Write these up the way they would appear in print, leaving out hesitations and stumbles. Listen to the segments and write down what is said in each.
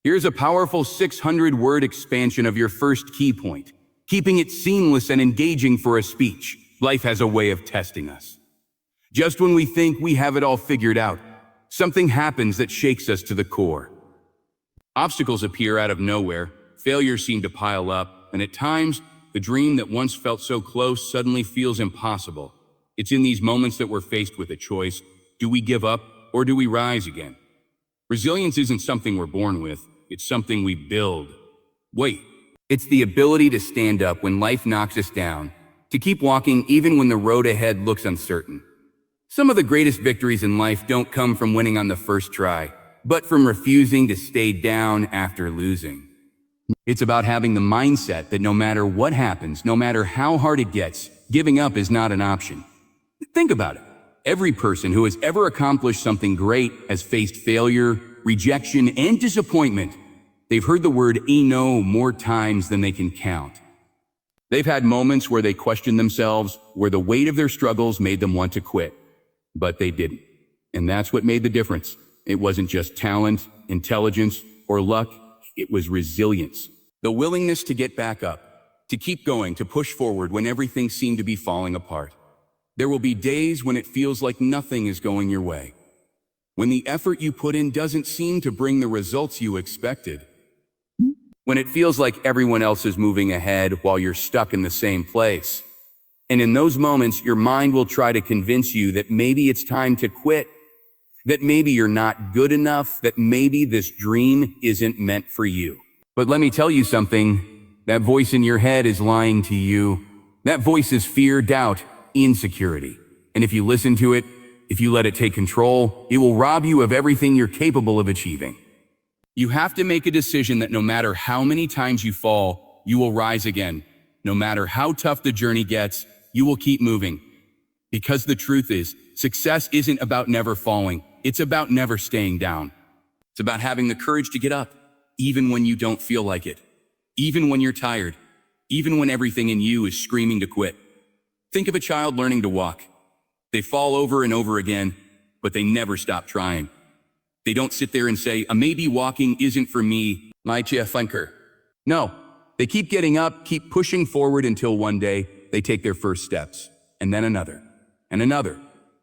Here's a powerful 600-word expansion of your first key point, keeping it seamless and engaging for a speech. Life has a way of testing us. Just when we think we have it all figured out, something happens that shakes us to the core. Obstacles appear out of nowhere, failures seem to pile up, and at times, the dream that once felt so close suddenly feels impossible. It's in these moments that we're faced with a choice. Do we give up, or do we rise again? Resilience isn't something we're born with, it's something we build. Wait, it's the ability to stand up when life knocks us down, to keep walking even when the road ahead looks uncertain. Some of the greatest victories in life don't come from winning on the first try, but from refusing to stay down after losing. It's about having the mindset that no matter what happens, no matter how hard it gets, giving up is not an option. Think about it. Every person who has ever accomplished something great has faced failure, rejection, and disappointment. They've heard the word no more times than they can count. They've had moments where they questioned themselves, where the weight of their struggles made them want to quit. But they didn't. And that's what made the difference. It wasn't just talent, intelligence, or luck. It was resilience. The willingness to get back up, to keep going, to push forward when everything seemed to be falling apart. There will be days when it feels like nothing is going your way. When the effort you put in doesn't seem to bring the results you expected. When it feels like everyone else is moving ahead while you're stuck in the same place. And in those moments, your mind will try to convince you that maybe it's time to quit, that maybe you're not good enough, that maybe this dream isn't meant for you. But let me tell you something, that voice in your head is lying to you. That voice is fear, doubt, insecurity. And if you listen to it, if you let it take control, it will rob you of everything you're capable of achieving. You have to make a decision that no matter how many times you fall, you will rise again. No matter how tough the journey gets, you will keep moving. Because the truth is, success isn't about never falling. It's about never staying down. It's about having the courage to get up, even when you don't feel like it, even when you're tired, even when everything in you is screaming to quit. Think of a child learning to walk. They fall over and over again, but they never stop trying. They don't sit there and say, maybe walking isn't for me, my funker. No, they keep getting up, keep pushing forward until one day they take their first steps, and then another, and another.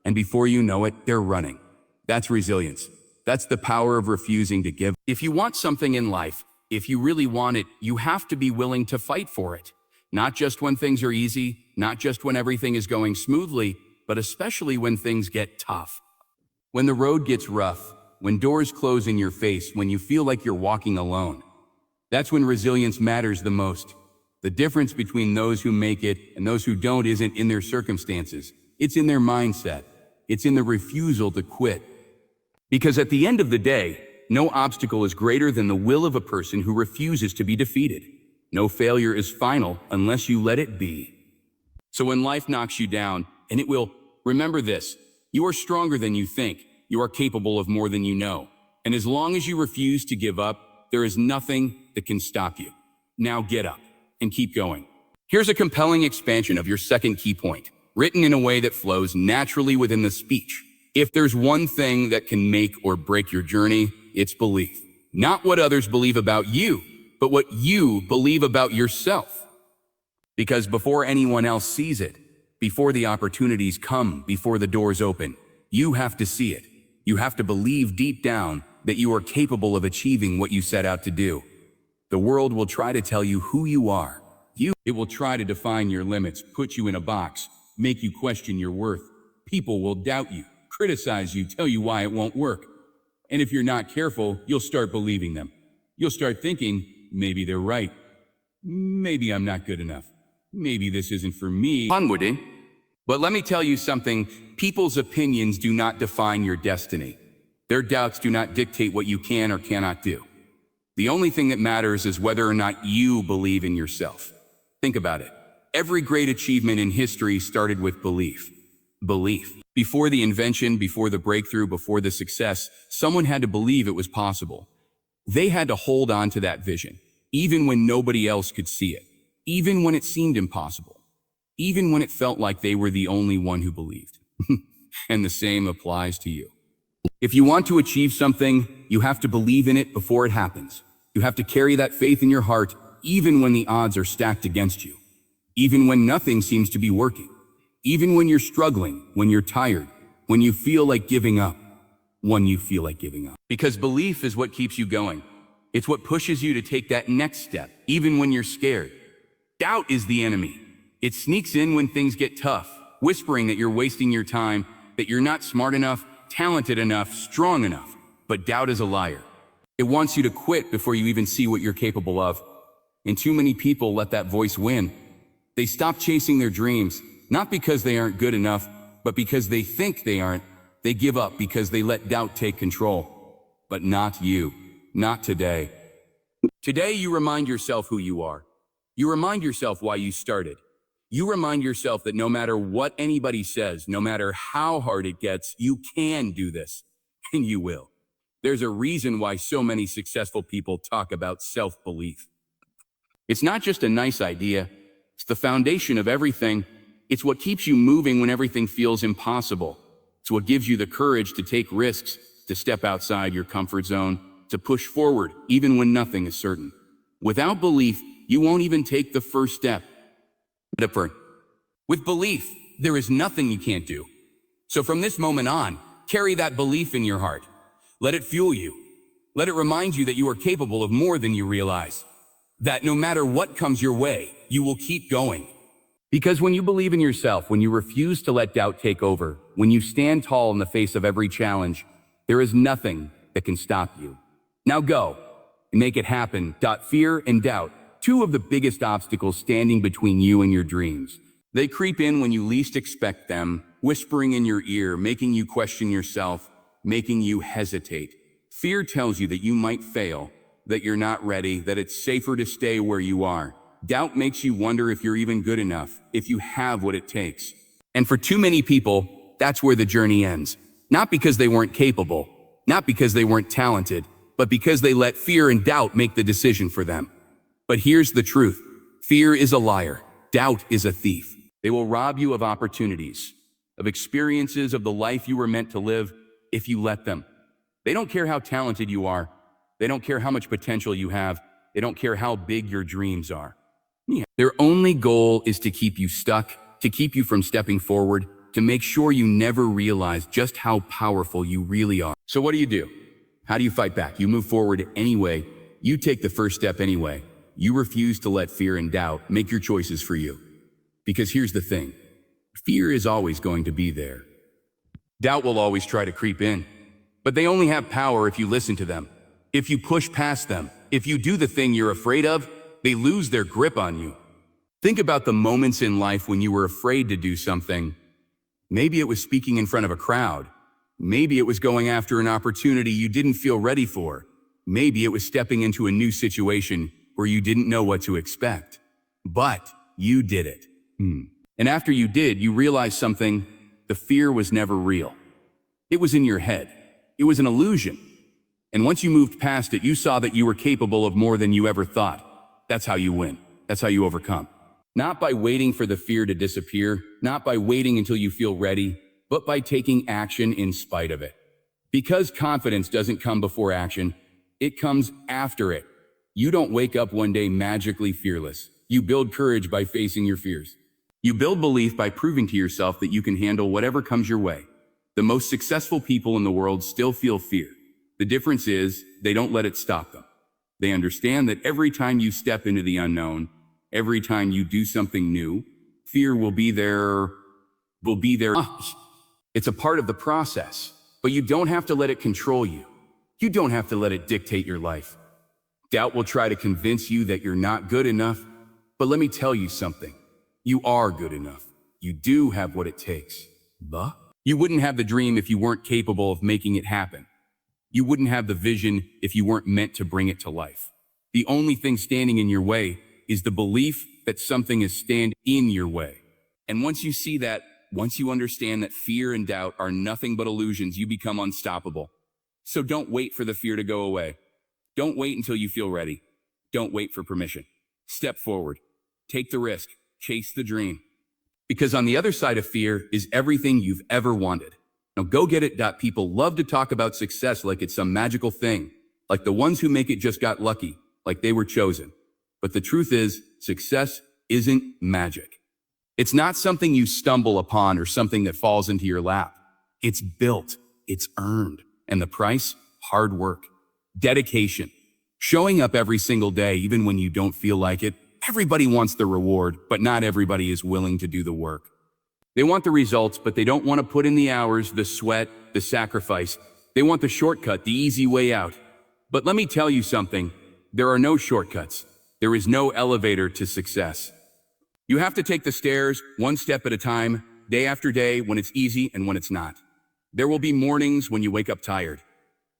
And before you know it, they're running. That's resilience. That's the power of refusing to give. If you want something in life, if you really want it, you have to be willing to fight for it. Not just when things are easy, not just when everything is going smoothly, but especially when things get tough. When the road gets rough, when doors close in your face, when you feel like you're walking alone. That's when resilience matters the most. The difference between those who make it and those who don't isn't in their circumstances. It's in their mindset. It's in the refusal to quit. Because at the end of the day, no obstacle is greater than the will of a person who refuses to be defeated. No failure is final unless you let it be. So when life knocks you down, and it will, remember this, you are stronger than you think. You are capable of more than you know. And as long as you refuse to give up, there is nothing that can stop you. Now get up and keep going. Here's a compelling expansion of your second key point, written in a way that flows naturally within the speech. If there's one thing that can make or break your journey, it's belief. Not what others believe about you, but what you believe about yourself. Because before anyone else sees it, before the opportunities come, before the doors open, you have to see it. You have to believe deep down that you are capable of achieving what you set out to do. The world will try to tell you who you are. It will try to define your limits, put you in a box, make you question your worth. People will doubt you, criticize you, tell you why it won't work. And if you're not careful, you'll start believing them. You'll start thinking, maybe they're right. Maybe I'm not good enough. Maybe this isn't for me. But let me tell you something, people's opinions do not define your destiny. Their doubts do not dictate what you can or cannot do. The only thing that matters is whether or not you believe in yourself. Think about it. Every great achievement in history started with belief. Belief. Before the invention, before the breakthrough, before the success, someone had to believe it was possible. They had to hold on to that vision, even when nobody else could see it, even when it seemed impossible, even when it felt like they were the only one who believed. And the same applies to you. If you want to achieve something, you have to believe in it before it happens. You have to carry that faith in your heart, even when the odds are stacked against you. Even when nothing seems to be working. Even when you're struggling, when you're tired, when you feel like giving up. Because belief is what keeps you going. It's what pushes you to take that next step, even when you're scared. Doubt is the enemy. It sneaks in when things get tough, whispering that you're wasting your time, that you're not smart enough, talented enough, strong enough. But doubt is a liar. It wants you to quit before you even see what you're capable of. And too many people let that voice win. They stop chasing their dreams, not because they aren't good enough, but because they think they aren't. They give up because they let doubt take control. But not you. Not today. Today you remind yourself who you are. You remind yourself why you started. You remind yourself that no matter what anybody says, no matter how hard it gets, you can do this. And you will. There's a reason why so many successful people talk about self-belief. It's not just a nice idea. It's the foundation of everything. It's what keeps you moving when everything feels impossible. It's what gives you the courage to take risks, to step outside your comfort zone, to push forward even when nothing is certain. Without belief, you won't even take the first step. With belief, there is nothing you can't do. So from this moment on, carry that belief in your heart. Let it fuel you. Let it remind you that you are capable of more than you realize. That no matter what comes your way, you will keep going. Because when you believe in yourself, when you refuse to let doubt take over, when you stand tall in the face of every challenge, there is nothing that can stop you. Now go and make it happen. Fear and doubt, two of the biggest obstacles standing between you and your dreams. They creep in when you least expect them, whispering in your ear, making you question yourself, making you hesitate. Fear tells you that you might fail, that you're not ready, that it's safer to stay where you are. Doubt makes you wonder if you're even good enough, if you have what it takes. And for too many people, that's where the journey ends. Not because they weren't capable, not because they weren't talented, but because they let fear and doubt make the decision for them. But here's the truth. Fear is a liar. Doubt is a thief. They will rob you of opportunities, of experiences, of the life you were meant to live if you let them. They don't care how talented you are. They don't care how much potential you have. They don't care how big your dreams are. Their only goal is to keep you stuck, to keep you from stepping forward, to make sure you never realize just how powerful you really are. So what do? How do you fight back? You move forward anyway. You take the first step anyway. You refuse to let fear and doubt make your choices for you. Because here's the thing. Fear is always going to be there. Doubt will always try to creep in. But they only have power if you listen to them. If you push past them. If you do the thing you're afraid of, they lose their grip on you. Think about the moments in life when you were afraid to do something. Maybe it was speaking in front of a crowd. Maybe it was going after an opportunity you didn't feel ready for. Maybe it was stepping into a new situation where you didn't know what to expect. But you did it. And after you did, you realized something. The fear was never real. It was in your head. It was an illusion. And once you moved past it, you saw that you were capable of more than you ever thought. That's how you win. That's how you overcome. Not by waiting for the fear to disappear, not by waiting until you feel ready, but by taking action in spite of it. Because confidence doesn't come before action, it comes after it. You don't wake up one day magically fearless. You build courage by facing your fears. You build belief by proving to yourself that you can handle whatever comes your way. The most successful people in the world still feel fear. The difference is they don't let it stop them. They understand that every time you step into the unknown, every time you do something new, fear will be there. It's a part of the process, but you don't have to let it control you. You don't have to let it dictate your life. Doubt will try to convince you that you're not good enough, but let me tell you something. You are good enough. You do have what it takes. You wouldn't have the dream if you weren't capable of making it happen. You wouldn't have the vision if you weren't meant to bring it to life. The only thing standing in your way is the belief that something is standing in your way. And once you see that, once you understand that fear and doubt are nothing but illusions, you become unstoppable. So don't wait for the fear to go away. Don't wait until you feel ready. Don't wait for permission. Step forward. Take the risk. Chase the dream. Because on the other side of fear is everything you've ever wanted. Now go get it. People love to talk about success like it's some magical thing, like the ones who make it just got lucky, like they were chosen. But the truth is, success isn't magic. It's not something you stumble upon or something that falls into your lap. It's built, it's earned, and the price? Hard work, dedication, showing up every single day even when you don't feel like it. Everybody wants the reward, but not everybody is willing to do the work. They want the results, but they don't want to put in the hours, the sweat, the sacrifice. They want the shortcut, the easy way out. But let me tell you something, there are no shortcuts. There is no elevator to success. You have to take the stairs one step at a time, day after day, when it's easy and when it's not. There will be mornings when you wake up tired,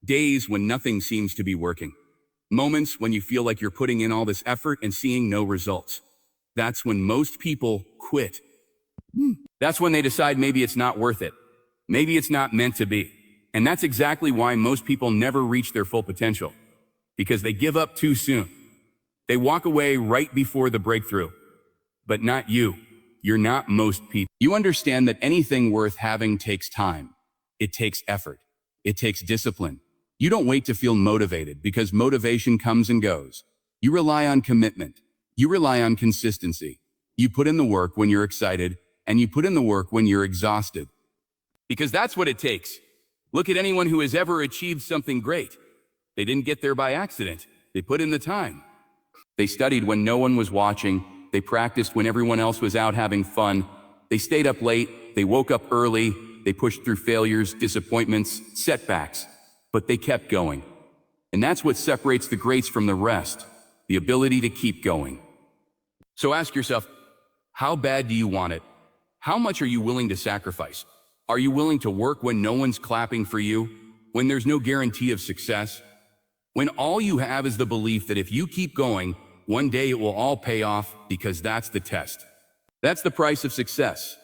days when nothing seems to be working, moments when you feel like you're putting in all this effort and seeing no results. That's when most people quit. That's when they decide maybe it's not worth it. Maybe it's not meant to be. And that's exactly why most people never reach their full potential, because they give up too soon. They walk away right before the breakthrough. But not you. You're not most people. You understand that anything worth having takes time. It takes effort. It takes discipline. You don't wait to feel motivated because motivation comes and goes. You rely on commitment. You rely on consistency. You put in the work when you're excited, and you put in the work when you're exhausted. Because that's what it takes. Look at anyone who has ever achieved something great. They didn't get there by accident. They put in the time. They studied when no one was watching. They practiced when everyone else was out having fun. They stayed up late. They woke up early. They pushed through failures, disappointments, setbacks. But they kept going. And that's what separates the greats from the rest, the ability to keep going. So ask yourself, how bad do you want it? How much are you willing to sacrifice? Are you willing to work when no one's clapping for you? When there's no guarantee of success? When all you have is the belief that if you keep going, one day it will all pay off, because that's the test. That's the price of success.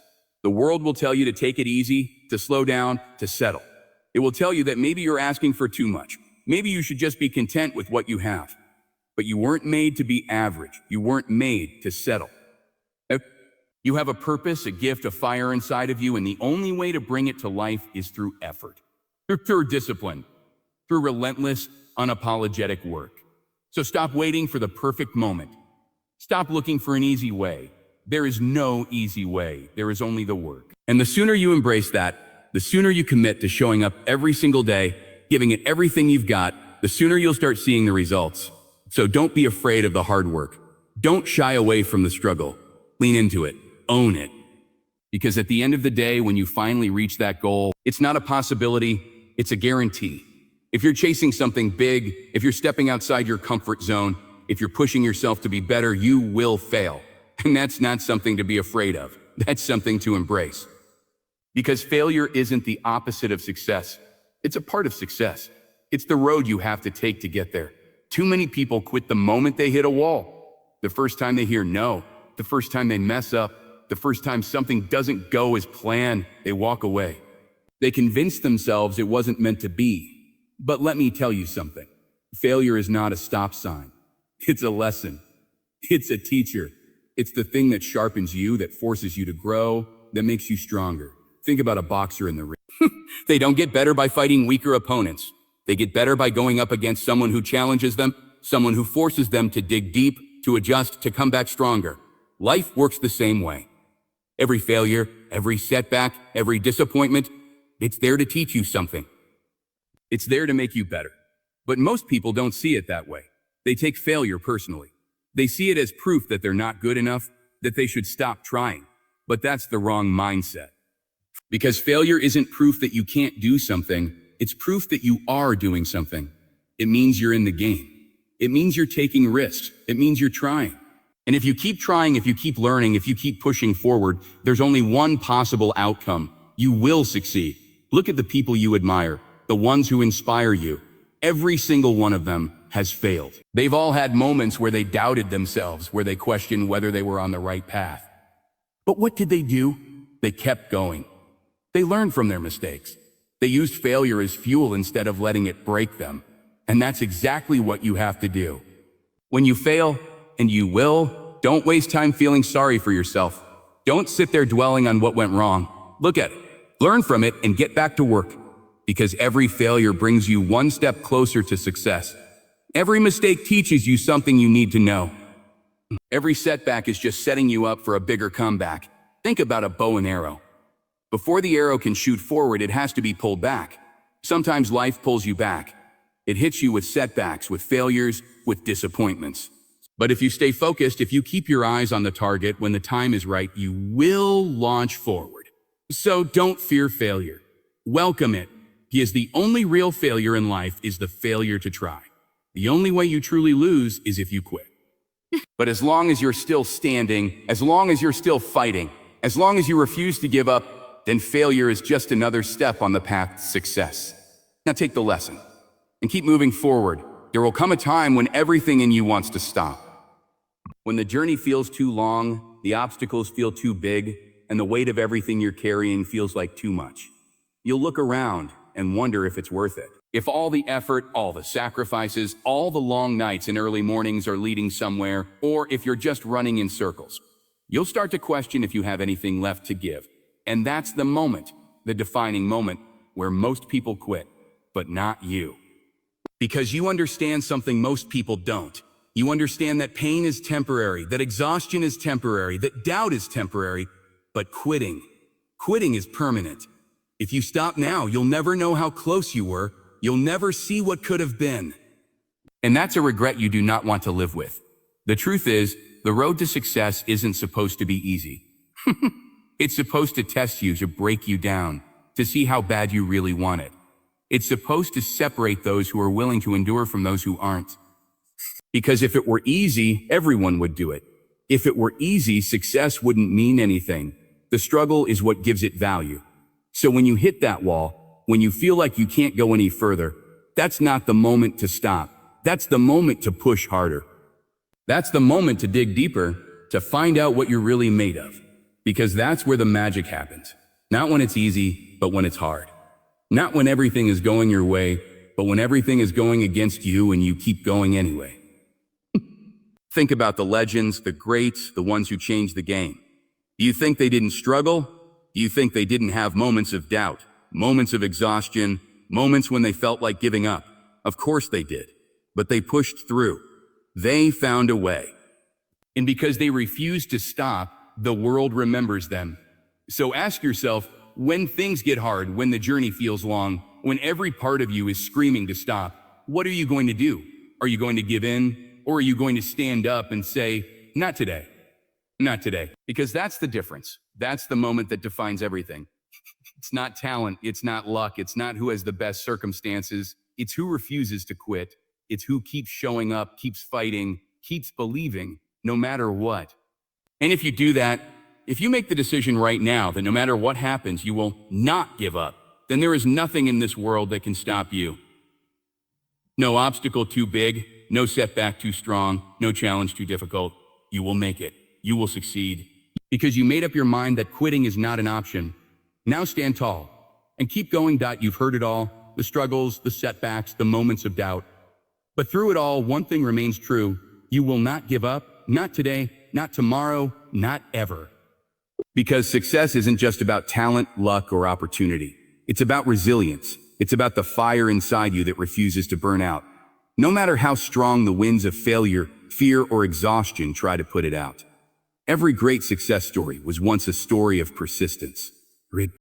The world will tell you to take it easy, to slow down, to settle. It will tell you that maybe you're asking for too much. Maybe you should just be content with what you have. But you weren't made to be average. You weren't made to settle. You have a purpose, a gift, a fire inside of you, and the only way to bring it to life is through effort, through discipline, through relentless, unapologetic work. So stop waiting for the perfect moment. Stop looking for an easy way. There is no easy way. There is only the work. And the sooner you embrace that, the sooner you commit to showing up every single day, giving it everything you've got, the sooner you'll start seeing the results. So don't be afraid of the hard work. Don't shy away from the struggle. Lean into it. Own it. Because at the end of the day, when you finally reach that goal, it's not a possibility, it's a guarantee. If you're chasing something big, if you're stepping outside your comfort zone, if you're pushing yourself to be better, you will fail. And that's not something to be afraid of. That's something to embrace. Because failure isn't the opposite of success. It's a part of success. It's the road you have to take to get there. Too many people quit the moment they hit a wall. The first time they hear no, the first time they mess up, the first time something doesn't go as planned, they walk away. They convince themselves it wasn't meant to be. But let me tell you something. Failure is not a stop sign. It's a lesson. It's a teacher. It's the thing that sharpens you, that forces you to grow, that makes you stronger. Think about a boxer in the ring. They don't get better by fighting weaker opponents. They get better by going up against someone who challenges them, someone who forces them to dig deep, to adjust, to come back stronger. Life works the same way. Every failure, every setback, every disappointment, it's there to teach you something. It's there to make you better. But most people don't see it that way. They take failure personally. They see it as proof that they're not good enough, that they should stop trying. But that's the wrong mindset. Because failure isn't proof that you can't do something. It's proof that you are doing something. It means you're in the game. It means you're taking risks. It means you're trying. And if you keep trying, if you keep learning, if you keep pushing forward, there's only one possible outcome. You will succeed. Look at the people you admire, the ones who inspire you. Every single one of them has failed. They've all had moments where they doubted themselves, where they questioned whether they were on the right path. But what did they do? They kept going. They learned from their mistakes. They used failure as fuel instead of letting it break them. And that's exactly what you have to do. When you fail, and you will, don't waste time feeling sorry for yourself. Don't sit there dwelling on what went wrong. Look at it. Learn from it and get back to work, because every failure brings you one step closer to success. Every mistake teaches you something you need to know. Every setback is just setting you up for a bigger comeback. Think about a bow and arrow. Before the arrow can shoot forward, it has to be pulled back. Sometimes life pulls you back. It hits you with setbacks, with failures, with disappointments. But if you stay focused, if you keep your eyes on the target, when the time is right, you will launch forward. So don't fear failure. Welcome it, because the only real failure in life is the failure to try. The only way you truly lose is if you quit. But as long as you're still standing, as long as you're still fighting, as long as you refuse to give up, then failure is just another step on the path to success. Now take the lesson and keep moving forward. There will come a time when everything in you wants to stop. When the journey feels too long, the obstacles feel too big, and the weight of everything you're carrying feels like too much. You'll look around and wonder if it's worth it. If all the effort, all the sacrifices, all the long nights and early mornings are leading somewhere, or if you're just running in circles. You'll start to question if you have anything left to give. And that's the moment, the defining moment, where most people quit, but not you. Because you understand something most people don't. You understand that pain is temporary, that exhaustion is temporary, that doubt is temporary, but quitting is permanent. If you stop now, you'll never know how close you were. You'll never see what could have been. And that's a regret you do not want to live with. The truth is, the road to success isn't supposed to be easy. It's supposed to test you, to break you down, to see how bad you really want it. It's supposed to separate those who are willing to endure from those who aren't. Because if it were easy, everyone would do it. If it were easy, success wouldn't mean anything. The struggle is what gives it value. So when you hit that wall, when you feel like you can't go any further, that's not the moment to stop. That's the moment to push harder. That's the moment to dig deeper, to find out what you're really made of. Because that's where the magic happens. Not when it's easy, but when it's hard. Not when everything is going your way, but when everything is going against you and you keep going anyway. Think about the legends, the greats, the ones who changed the game. Do you think they didn't struggle? Do you think they didn't have moments of doubt, moments of exhaustion, moments when they felt like giving up? Of course they did. But they pushed through. They found a way. And because they refused to stop, the world remembers them. So ask yourself, when things get hard, when the journey feels long, when every part of you is screaming to stop, what are you going to do? Are you going to give in? Or are you going to stand up and say, not today? Not today. Because that's the difference. That's the moment that defines everything. It's not talent. It's not luck. It's not who has the best circumstances. It's who refuses to quit. It's who keeps showing up, keeps fighting, keeps believing, no matter what. And if you do that, if you make the decision right now that no matter what happens, you will not give up, then there is nothing in this world that can stop you. No obstacle too big, no setback too strong, no challenge too difficult. You will make it. You will succeed. Because you made up your mind that quitting is not an option. Now stand tall and keep going. You've heard it all, the struggles, the setbacks, the moments of doubt. But through it all, one thing remains true. You will not give up, not today, not tomorrow, not ever. Because success isn't just about talent, luck, or opportunity. It's about resilience. It's about the fire inside you that refuses to burn out. No matter how strong the winds of failure, fear, or exhaustion try to put it out. Every great success story was once a story of persistence.